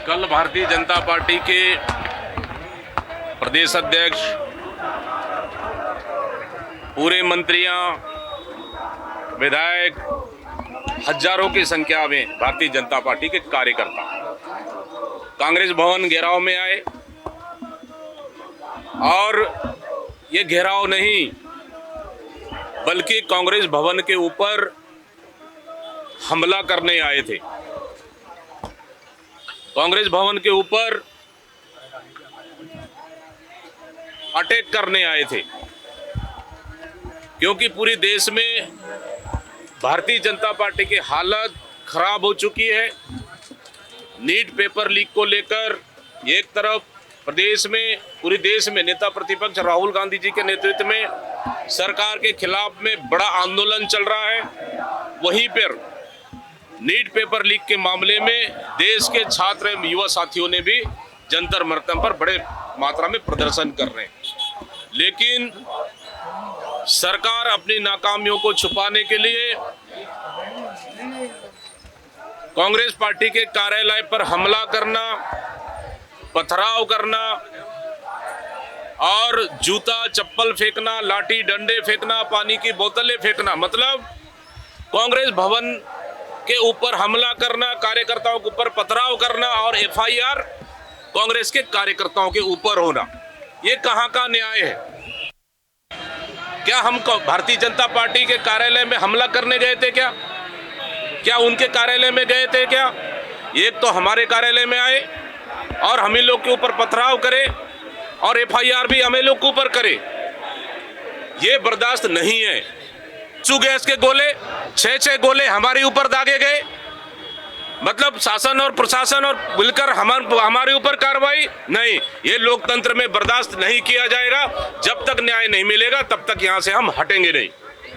कल भारतीय जनता पार्टी के प्रदेश अध्यक्ष, पूरे मंत्रियां, विधायक, हजारों की संख्या में भारतीय जनता पार्टी के कार्यकर्ता कांग्रेस भवन घेराव में आए और ये घेराव नहीं बल्कि कांग्रेस भवन के ऊपर हमला करने आए थे। कांग्रेस भवन के ऊपर अटैक करने आए थे, क्योंकि पूरे देश में भारतीय जनता पार्टी की हालत खराब हो चुकी है। नीट पेपर लीक को लेकर एक तरफ प्रदेश में, पूरे देश में नेता प्रतिपक्ष राहुल गांधी जी के नेतृत्व में सरकार के खिलाफ में बड़ा आंदोलन चल रहा है, वहीं पर नीट पेपर लीक के मामले में देश के छात्र एवं युवा साथियों ने भी जंतर मंतर पर बड़े मात्रा में प्रदर्शन कर रहे हैं। लेकिन सरकार अपनी नाकामियों को छुपाने के लिए कांग्रेस पार्टी के कार्यालय पर हमला करना, पथराव करना और जूता चप्पल फेंकना, लाठी डंडे फेंकना, पानी की बोतलें फेंकना, मतलब कांग्रेस भवन के ऊपर हमला करना, कार्यकर्ताओं के ऊपर पथराव करना और एफआईआर कांग्रेस के कार्यकर्ताओं के ऊपर होना, ये कहां का न्याय है? क्या हम भारतीय जनता पार्टी के कार्यालय में हमला करने गए थे क्या उनके कार्यालय में गए थे क्या? एक तो हमारे कार्यालय में आए और हम ही लोग के ऊपर पथराव करे और एफआईआर भी हमें लोग के ऊपर करे, ये बर्दाश्त नहीं है। गैस के गोले, 6 गोले हमारे ऊपर दागे गए, मतलब शासन और प्रशासन और मिलकर हमारे ऊपर कार्रवाई नहीं, ये लोकतंत्र में बर्दाश्त नहीं किया जाएगा। जब तक न्याय नहीं मिलेगा तब तक यहां से हम हटेंगे नहीं।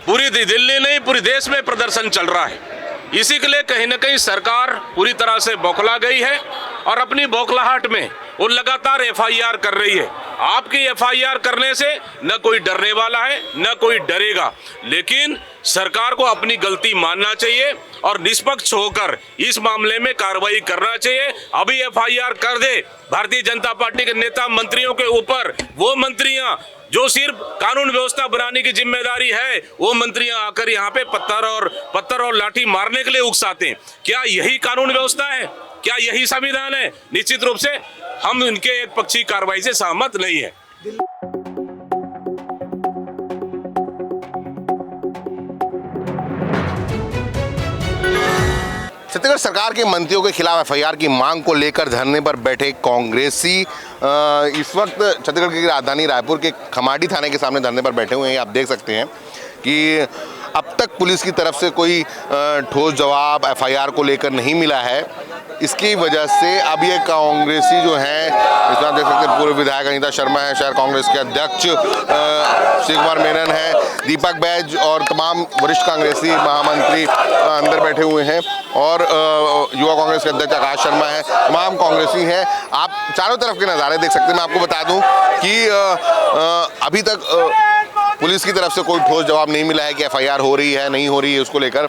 पूरी दिल्ली नहीं, पूरे देश में प्रदर्शन चल रहा है। इसी के लिए कहीं ना कहीं सरकार पूरी तरह से बौखला गई है और अपनी बौखलाहट में वो लगातार एफआईआर कर रही है। आपकी एफआईआर करने से न कोई डरने वाला है न कोई डरेगा, लेकिन सरकार को अपनी गलती मानना चाहिए और निष्पक्ष होकर इस मामले में कार्रवाई करना चाहिए। अभी एफआईआर कर दे भारतीय जनता पार्टी के नेता मंत्रियों के ऊपर, वो मंत्रियां जो सिर्फ कानून व्यवस्था बनाने की जिम्मेदारी है, वो मंत्रियां आकर यहाँ पे पत्थर और लाठी मारने के लिए उकसाते हैं। क्या यही कानून व्यवस्था है? क्या यही संविधान है? निश्चित रूप से हम इनके एक पक्षी कार्रवाई से सहमत नहीं है। छत्तीसगढ़ सरकार के मंत्रियों के खिलाफ एफआईआर की मांग को लेकर धरने पर बैठे कांग्रेसी इस वक्त छत्तीसगढ़ की राजधानी रायपुर के खमाडी थाने के सामने धरने पर बैठे हुए हैं। आप देख सकते हैं कि अब तक पुलिस की तरफ से कोई ठोस जवाब एफआईआर को लेकर नहीं मिला है। इसकी वजह से अब ये कांग्रेसी जो हैं, इसमें आप देख सकते हैं पूर्व विधायक अनीता शर्मा है, शहर कांग्रेस के अध्यक्ष शिव कुमार मेनन है, दीपक बैज और तमाम वरिष्ठ कांग्रेसी महामंत्री अंदर बैठे हुए हैं और युवा कांग्रेस के अध्यक्ष आकाश शर्मा है, तमाम कांग्रेसी हैं। आप चारों तरफ के नज़ारे देख सकते हैं। मैं आपको बता दूं कि अभी तक पुलिस की तरफ से कोई ठोस जवाब नहीं मिला है कि एफआईआर हो रही है नहीं हो रही है। उसको लेकर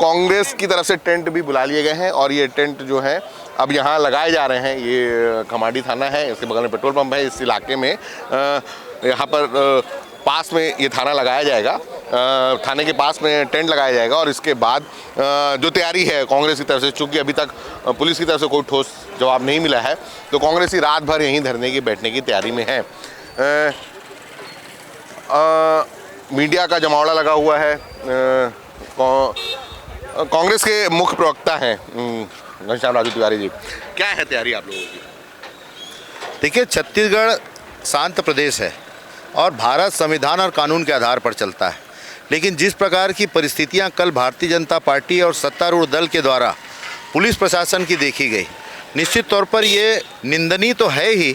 कांग्रेस की तरफ से टेंट भी बुला लिए गए हैं और ये टेंट जो है अब यहाँ लगाए जा रहे हैं। ये खमाडी थाना है, इसके बगल में पेट्रोल पंप है। इस इलाके में यहाँ पर पास में ये थाना लगाया जाएगा, थाने के पास में टेंट लगाया जाएगा और इसके बाद जो तैयारी है कांग्रेस की तरफ से, चूँकि अभी तक पुलिस की तरफ से कोई ठोस जवाब नहीं मिला है, तो कांग्रेसी रात भर यहीं धरने की बैठने की तैयारी में है। मीडिया का जमावड़ा लगा हुआ है। कांग्रेस के मुख्य प्रवक्ता हैं घनश्याम राजू तिवारी जी, क्या है तैयारी आप लोगों की? देखिए, छत्तीसगढ़ शांत प्रदेश है और भारत संविधान और कानून के आधार पर चलता है, लेकिन जिस प्रकार की परिस्थितियां कल भारतीय जनता पार्टी और सत्तारूढ़ दल के द्वारा पुलिस प्रशासन की देखी गई, निश्चित तौर पर ये निंदनीय तो है ही,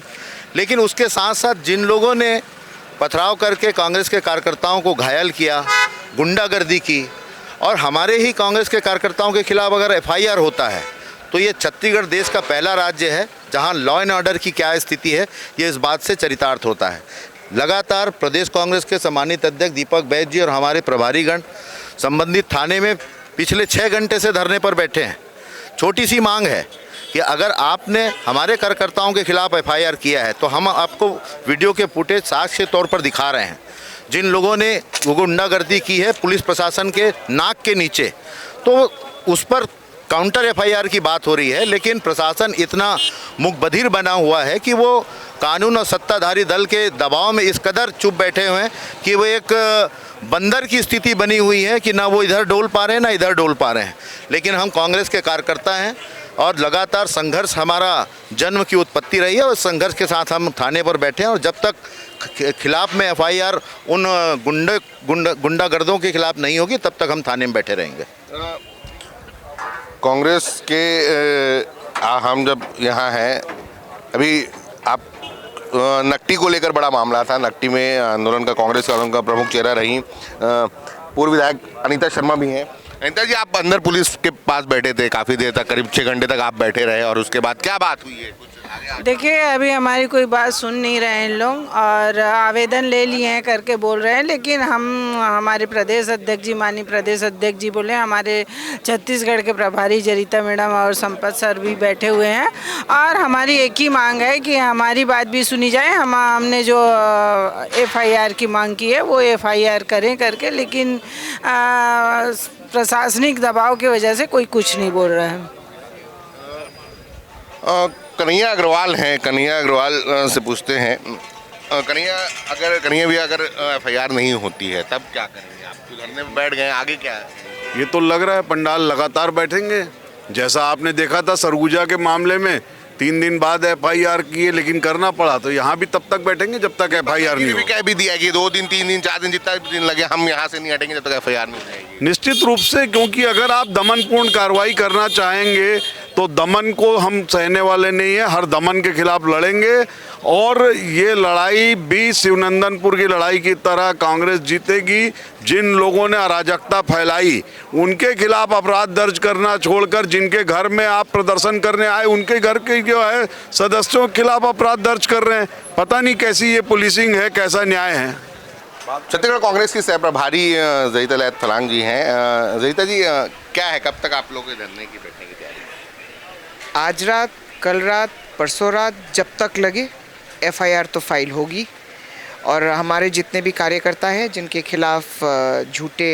लेकिन उसके साथ साथ जिन लोगों ने पथराव करके कांग्रेस के कार्यकर्ताओं को घायल किया, गुंडागर्दी की और हमारे ही कांग्रेस के कार्यकर्ताओं के खिलाफ अगर एफआईआर होता है तो ये छत्तीसगढ़ देश का पहला राज्य है जहां लॉ एंड ऑर्डर की क्या स्थिति है ये इस बात से चरितार्थ होता है। लगातार प्रदेश कांग्रेस के सम्मानित अध्यक्ष दीपक बैज जी और हमारे प्रभारीगण संबंधित थाने में पिछले 6 घंटे से धरने पर बैठे हैं। छोटी सी मांग है कि अगर आपने हमारे कार्यकर्ताओं के खिलाफ एफआईआर किया है तो हम आपको वीडियो के फुटेज साक्ष्य के तौर पर दिखा रहे हैं। जिन लोगों ने वो गुंडागर्दी की है पुलिस प्रशासन के नाक के नीचे, तो उस पर काउंटर एफआईआर की बात हो रही है, लेकिन प्रशासन इतना मुकबधिर बना हुआ है कि वो कानून और सत्ताधारी दल के दबाव में इस कदर चुप बैठे हुए हैं कि वो एक बंदर की स्थिति बनी हुई है कि ना वो इधर डोल पा रहे हैं ना इधर डोल पा रहे हैं। लेकिन हम कांग्रेस के कार्यकर्ता हैं और लगातार संघर्ष हमारा जन्म की उत्पत्ति रही है और संघर्ष के साथ हम थाने पर बैठे हैं और जब तक खिलाफ में एफआईआर उन गुंडागर्दों के खिलाफ नहीं होगी तब तक हम थाने में बैठे रहेंगे। कांग्रेस के हम जब यहाँ हैं अभी, आप नकटी को लेकर बड़ा मामला था। नकटी में आंदोलन का, कांग्रेस आंदोलन का प्रमुख चेहरा रही पूर्व विधायक अनीता शर्मा भी हैं। अनीता जी, आप अंदर पुलिस के पास बैठे थे काफ़ी देर तक, करीब 6 घंटे तक आप बैठे रहे और उसके बाद क्या बात हुई है? कुछ देखिए, अभी हमारी कोई बात सुन नहीं रहे हैं लोग और आवेदन ले लिए हैं करके बोल रहे हैं, लेकिन हमारे प्रदेश अध्यक्ष जी, माननीय प्रदेश अध्यक्ष जी बोले, हमारे छत्तीसगढ़ के प्रभारी जरीता मैडम और संपत सर भी बैठे हुए हैं और हमारी एक ही मांग है कि हमारी बात भी सुनी जाए। हमने जो एफआईआर की मांग की है वो एफआईआर करें करके, लेकिन प्रशासनिक दबाव की वजह से कोई कुछ नहीं बोल रहा है। कन्हैया अग्रवाल हैं, कन्हैया अग्रवाल से पूछते हैं, कन्हैया भी अगर एफआईआर नहीं होती है तब क्या करेंगे? आप तो धरने में बैठ गए, आगे क्या है? ये तो लग रहा है पंडाल लगातार बैठेंगे, जैसा आपने देखा था सरगुजा के मामले में 3 दिन बाद एफआईआर किए लेकिन करना पड़ा, तो यहाँ भी तब तक बैठेंगे जब तक एफआईआर नहीं हो। क्या भी दिया कि 2 दिन 3 दिन 4 दिन जितना भी दिन लगे हम यहाँ से नहीं हटेंगे जब तक एफआईआर नहीं जाएगी। निश्चित रूप से, क्योंकि अगर आप दमनपूर्ण कार्रवाई करना चाहेंगे तो दमन को हम सहने वाले नहीं है, हर दमन के खिलाफ लड़ेंगे और ये लड़ाई भी शिवनंदनपुर की लड़ाई की तरह कांग्रेस जीतेगी। जिन लोगों ने अराजकता फैलाई उनके खिलाफ अपराध दर्ज करना छोड़कर जिनके घर में आप प्रदर्शन करने आए उनके घर के जो है सदस्यों के खिलाफ अपराध दर्ज कर रहे हैं। पता नहीं कैसी ये पुलिसिंग है, कैसा न्याय है। छत्तीसगढ़ कांग्रेस की सह प्रभारी जरीता लैत फलांग जी हैं। जरीता जी, क्या है, कब तक आप लोग धरने की बैठने की तैयारी? आज रात, कल रात, परसों रात, जब तक लगे एफआईआर तो फाइल होगी और हमारे जितने भी कार्यकर्ता हैं जिनके खिलाफ झूठे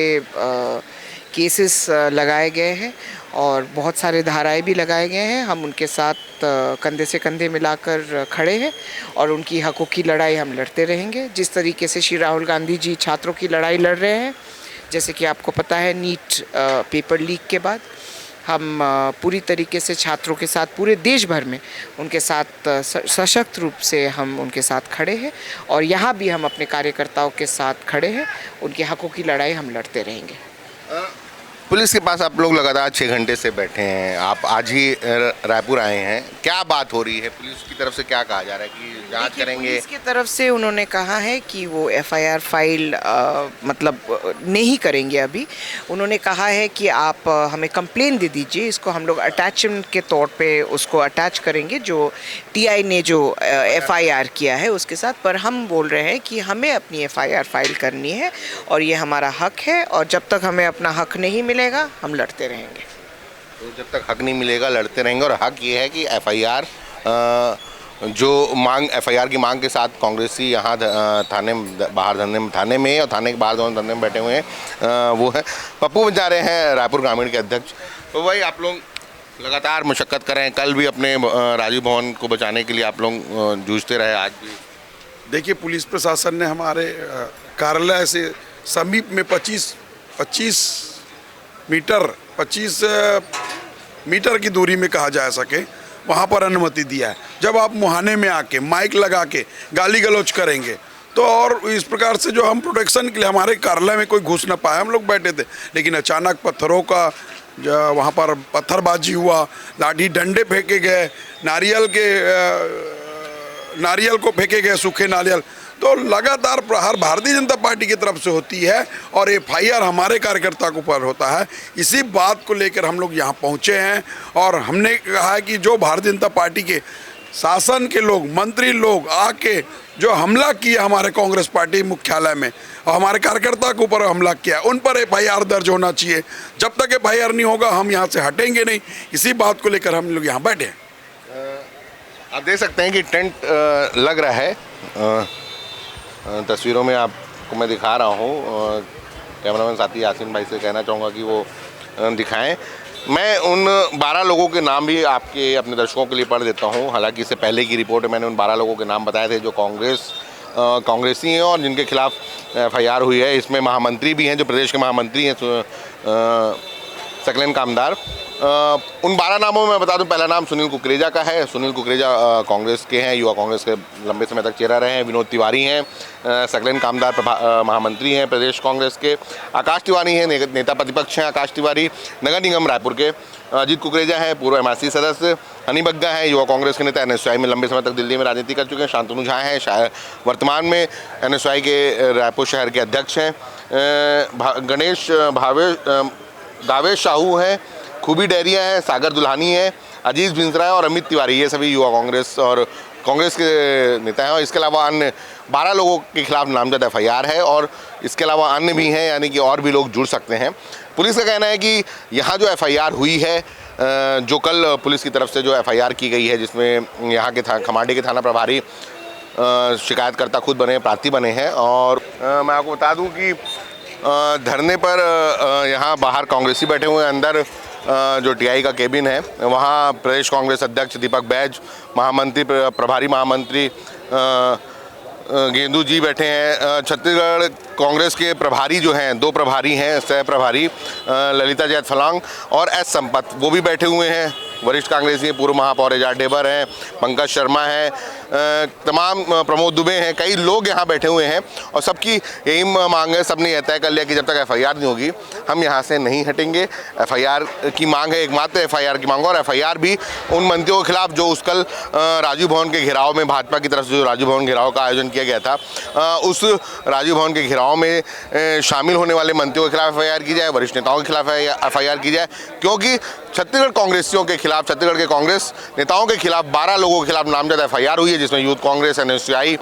केसेस लगाए गए हैं और बहुत सारे धाराएं भी लगाए गए हैं, हम उनके साथ कंधे से कंधे मिलाकर खड़े हैं और उनकी हकों की लड़ाई हम लड़ते रहेंगे। जिस तरीके से श्री राहुल गांधी जी छात्रों की लड़ाई लड़ रहे हैं, जैसे कि आपको पता है नीट पेपर लीक के बाद हम पूरी तरीके से छात्रों के साथ पूरे देश भर में उनके साथ सशक्त रूप से हम उनके साथ खड़े हैं और यहाँ भी हम अपने कार्यकर्ताओं के साथ खड़े हैं, उनके हकों की लड़ाई हम लड़ते रहेंगे। पुलिस के पास आप लोग लगातार 6 घंटे से बैठे हैं, आप आज ही रायपुर आए हैं, क्या बात हो रही है? पुलिस की तरफ से क्या कहा जा रहा है कि जांच करेंगे? पुलिस की तरफ से उन्होंने कहा है कि वो एफआईआर फाइल मतलब नहीं करेंगे अभी। उन्होंने कहा है कि आप हमें कंप्लेन दे दीजिए, इसको हम लोग अटैचमेंट के तौर पे उसको अटैच करेंगे जो टीआई ने जो एफआईआर किया है उसके साथ। पर हम बोल रहे हैं कि हमें अपनी एफआईआर फाइल करनी है और ये हमारा हक है और जब तक हमें अपना हक नहीं मिलेगा हम लड़ते रहेंगे। तो जब तक हक नहीं मिलेगा लड़ते रहेंगे। और हक ये है कि एफआईआर जो मांग, एफआईआर की मांग के साथ कांग्रेसी यहाँ थाने बाहर थाने में और थाने के बाहर दोनों धरने में बैठे हुए हैं, वो है पप्पू बंजारे हैं, रायपुर ग्रामीण के अध्यक्ष। तो भाई, आप लोग लगातार मशक्क़त कर रहे हैं, कल भी अपने राजीव भवन को बचाने के लिए आप लोग जूझते रहे, आज भी। देखिए, पुलिस प्रशासन ने हमारे कार्यालय से समीप में 25 मीटर की दूरी में कहा जा सके वहाँ पर अनुमति दिया है। जब आप मुहाने में आके माइक लगा के गाली गलौज करेंगे तो और इस प्रकार से जो हम प्रोटेक्शन के लिए हमारे कार्यालय में कोई घुस ना पाए, हम लोग बैठे थे, लेकिन अचानक पत्थरों का वहाँ पर पत्थरबाजी हुआ, लाठी डंडे फेंके गए, नारियल को फेंके गए, सूखे नारियल। तो लगातार प्रहार भारतीय जनता पार्टी की तरफ से होती है और एफआईआर हमारे कार्यकर्ता के ऊपर होता है। इसी बात को लेकर हम लोग यहाँ पहुँचे हैं और हमने कहा है कि जो भारतीय जनता पार्टी के शासन के लोग, मंत्री लोग आके जो हमला किया हमारे कांग्रेस पार्टी मुख्यालय में और हमारे कार्यकर्ता के ऊपर हमला किया, उन पर एफआईआर दर्ज होना चाहिए। जब तक एफआईआर नहीं होगा हम यहाँ से हटेंगे नहीं। इसी बात को लेकर हम लोग यहाँ बैठे हैं। आप देख सकते हैं कि टेंट लग रहा है। तस्वीरों में आपको मैं दिखा रहा हूँ। कैमरामैन साथी यासीन भाई से कहना चाहूँगा कि वो दिखाएं। मैं उन 12 लोगों के नाम भी आपके अपने दर्शकों के लिए पढ़ देता हूँ। हालांकि इससे पहले की रिपोर्ट में मैंने उन 12 लोगों के नाम बताए थे जो कांग्रेसी हैं और जिनके खिलाफ FIR हुई है। इसमें महामंत्री भी हैं, जो प्रदेश के महामंत्री हैं, सकलेन कामदार। उन 12 नामों में मैं बता दूं, पहला नाम सुनील कुकरेजा का है। सुनील कुकरेजा कांग्रेस के हैं, युवा कांग्रेस के लंबे समय तक चेहरा रहे हैं। विनोद तिवारी हैं, सकलेन कामदार महामंत्री हैं प्रदेश कांग्रेस के। आकाश तिवारी हैं, नेता प्रतिपक्ष हैं आकाश तिवारी। नगर निगम रायपुर के अजीत कुकरेजा हैं, पूर्व MIC सदस्य। हनी बग्गा हैं, युवा कांग्रेस के नेता, NSY में लंबे समय तक दिल्ली में राजनीति कर चुके हैं। शांतनु झा हैं, वर्तमान में NSY के रायपुर शहर के अध्यक्ष हैं। गणेश दावेश साहू हैं, खूबी डैरिया है, सागर दुल्हानी है, अजीज भिंसरा है और अमित तिवारी। ये सभी युवा कांग्रेस और कांग्रेस के नेता हैं। और इसके अलावा अन्य 12 लोगों के खिलाफ नामजद FIR है और इसके अलावा अन्य भी हैं, यानी कि और भी लोग जुड़ सकते हैं। पुलिस का कहना है कि यहाँ जो FIR हुई है, जो कल पुलिस की तरफ से जो FIR की गई है, जिसमें यहाँ के खमाड़ी के थाना प्रभारी शिकायतकर्ता खुद बने, प्रार्थी बने हैं। और मैं आपको बता दूँ कि धरने पर यहाँ बाहर कांग्रेसी बैठे हुए हैं। अंदर जो TI का केबिन है वहाँ प्रदेश कांग्रेस अध्यक्ष दीपक बैज, महामंत्री प्रभारी महामंत्री गेंदू जी बैठे हैं। छत्तीसगढ़ कांग्रेस के प्रभारी जो हैं, 2 प्रभारी हैं, सह प्रभारी ललिता जैत फलांग और S संपत, वो भी बैठे हुए हैं। वरिष्ठ कांग्रेसी पूर्व महापौर एजाज डेबर हैं, पंकज शर्मा हैं, तमाम प्रमोद दुबे हैं, कई लोग यहाँ बैठे हुए हैं। और सबकी यही मांग है, सबने यह तय कर लिया कि जब तक FIR नहीं होगी हम यहाँ से नहीं हटेंगे। FIR की मांग है, एकमात्र FIR की मांग। और FIR भी उन मंत्रियों के खिलाफ जो उस कल राजीव भवन के घेराव में, भाजपा की तरफ से जो राजीव भवन घेराव का आयोजन किया गया था, उस राजीव भवन के घेराव में शामिल होने वाले मंत्रियों के खिलाफ FIR की जाए, वरिष्ठ नेताओं के खिलाफ FIR की जाए। क्योंकि छत्तीसगढ़ कांग्रेसियों के खिलाफ, छत्तीसगढ़ के कांग्रेस नेताओं के खिलाफ 12 लोगों के खिलाफ नामजद FIR हुई है, जिसमें यूथ कांग्रेस, NSY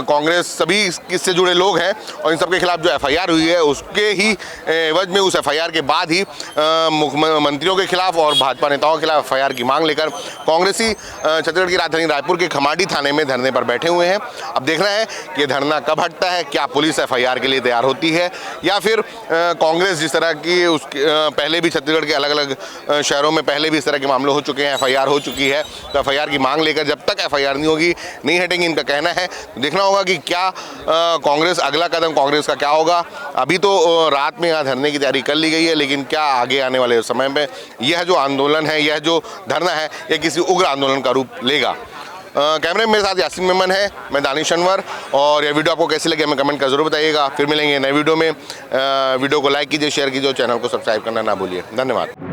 कांग्रेस, सभी इससे जुड़े लोग हैं। और इन सबके खिलाफ जो FIR हुई है, उसके ही एवज में, उस FIR के बाद ही मुख्यमंत्रियों के खिलाफ और भाजपा नेताओं के खिलाफ FIR की मांग लेकर कांग्रेसी छत्तीसगढ़ की राजधानी रायपुर के खमाड़ी थाने में धरने पर बैठे हुए हैं। अब देखना है कि ये धरना कब हटता है, क्या पुलिस FIR के लिए तैयार होती है या फिर कांग्रेस जिस तरह की उसके पहले भी छत्तीसगढ़ के अलग अलग शहरों में पहले भी इस तरह के मामले हो चुके हैं, FIR हो चुकी है, तो FIR की मांग लेकर जब तक FIR नहीं होगी नहीं हटेंगे, इनका कहना है। देखना होगा कि क्या कांग्रेस, अगला कदम कांग्रेस का क्या होगा। अभी तो रात में यहाँ धरने की तैयारी कर ली गई है, लेकिन क्या आगे आने वाले समय में यह जो आंदोलन है, यह जो धरना है, यह किसी उग्र आंदोलन का रूप लेगा। कैमरे में मेरे साथ यासीन मेमन है, मैं दानिश अनवर। और यह वीडियो आपको कैसी लगी हमें कमेंट कर जरूर बताइएगा। फिर मिलेंगे नए वीडियो में। वीडियो को लाइक कीजिए, शेयर कीजिए और चैनल को सब्सक्राइब करना ना भूलिए। धन्यवाद।